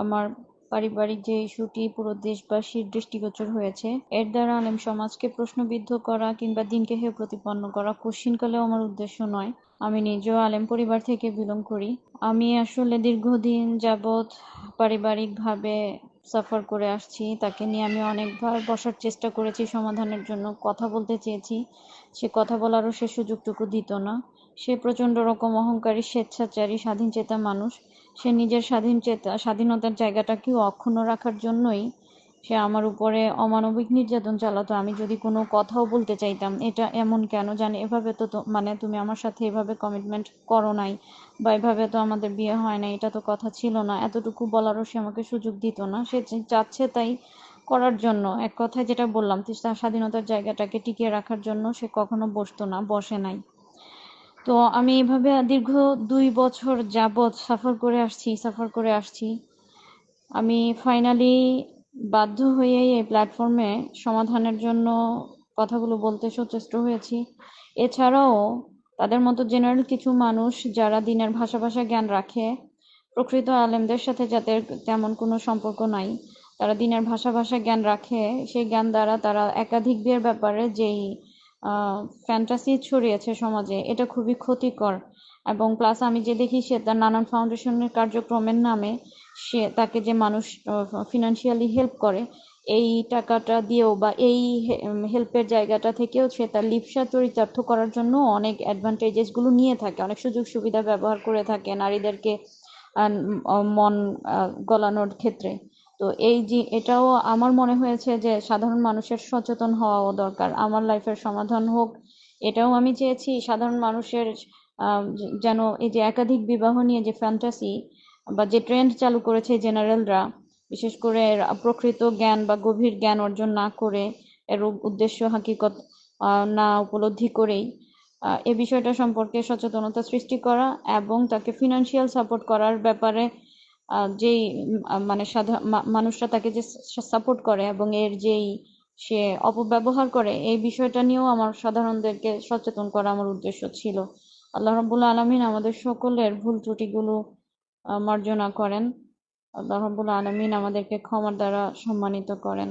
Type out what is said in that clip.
আমার পারিবারিক যে ইস্যুটি পুরো দেশবাসীর দৃষ্টিগোচর হয়েছে, এর দ্বারা আলেম সমাজকে প্রশ্নবিদ্ধ করা কিংবা দিনকে হেয় প্রতিপন্ন করা কোশ্চিনকালেও আমার উদ্দেশ্য নয়। আমি নিজেও আলেম পরিবার থেকে বিলং করি। আমি আসলে দীর্ঘদিন যাবৎ পারিবারিকভাবে সাফার করে আসছি। তাকে নিয়ে আমি অনেকবার বসার চেষ্টা করেছি, সমাধানের জন্য কথা বলতে চেয়েছি। সে কথা বলারও সে সুযোগটুকু দিত না। সে প্রচণ্ড রকম অহংকারী, স্বেচ্ছাচারী, স্বাধীনচেতা মানুষ। সে নিজের স্বাধীনতার জায়গাটাকেও অক্ষুণ্ণ রাখার জন্যই সে আমার উপরে অমানবিক নির্যাতন চালাতো। আমি যদি কোনো কথাও বলতে চাইতাম, এটা এমন কেন জানি, এভাবে তো মানে তুমি আমার সাথে এভাবে কমিটমেন্ট করো নাই, বা এভাবে তো আমাদের বিয়ে হয় না, এটা তো কথা ছিল না, এতটুকু বলারও সে আমাকে সুযোগ দিত না। সে চাচ্ছে তাই করার জন্য, এক কথায় যেটা বললাম, তার স্বাধীনতার জায়গাটাকে টিকিয়ে রাখার জন্য সে কখনো বসতো না, বসে নাই। তো আমি এভাবে দীর্ঘ 2 বছর যাবৎ সাফার করে আসছি। আমি ফাইনালি বাধ্য হয়ে এই প্ল্যাটফর্মে সমাধানের জন্য কথাগুলো বলতে সচেষ্ট হয়েছি। এছাড়াও তাদের মতো জেনারেল কিছু মানুষ যারা দিনের ভাষা জ্ঞান রাখে, প্রকৃত আলেমদের সাথে যাদের তেমন কোনো সম্পর্ক নাই, তারা দিনের ভাষা জ্ঞান রাখে, সেই জ্ঞান দ্বারা তারা একাধিক বিয়ের ব্যাপারে যেই ফ্যান্টাসি ছড়িয়েছে সমাজে, এটা খুবই ক্ষতিকর। এবং প্লাস আমি যে দেখি, সে তার নানান ফাউন্ডেশনের কার্যক্রমের নামে সে তাকে যে মানুষ ফিনান্সিয়ালি হেল্প করে, এই টাকাটা দিয়েও বা এই হেল্পের জায়গাটা থেকেও সে তার লিপ্সা চরিতার্থ করার জন্য অনেক অ্যাডভান্টেজেস গুলো নিয়ে থাকে, অনেক সুযোগ সুবিধা ব্যবহার করে থাকে নারীদেরকে মন গলানোর ক্ষেত্রে। তো এই যে এটাও আমার মনে হয়েছে যে সাধারণ মানুষের সচেতন হওয়াও দরকার, আমার লাইফের সমাধান হোক, এটাও আমি চেয়েছি। সাধারণ মানুষের যেন এই যে একাধিক বিবাহ নিয়ে যে ফ্যান্টাসি বা যে ট্রেন্ড চালু করেছে জেনারেলরা, বিশেষ করে প্রকৃত জ্ঞান বা গভীর জ্ঞান অর্জন না করে, এর উদ্দেশ্য হাকিকত না উপলব্ধি করেই এ বিষয়টা সম্পর্কে সচেতনতা সৃষ্টি করা এবং তাকে ফিনান্সিয়াল সাপোর্ট করার ব্যাপারে যেই মানে মানুষরা তাকে যে সাপোর্ট করে এবং এর যেই সে অপব্যবহার করে, এই বিষয়টা নিয়েও আমার সাধারণদেরকে সচেতন করা আমার উদ্দেশ্য ছিল। আল্লাহ রাব্বুল আলামিন আমাদের সকলের ভুল ত্রুটিগুলো মার্জনা করেন। আল্লাহ রাব্বুল আলামিন আমাদেরকে ক্ষমার দ্বারা সম্মানিত করেন।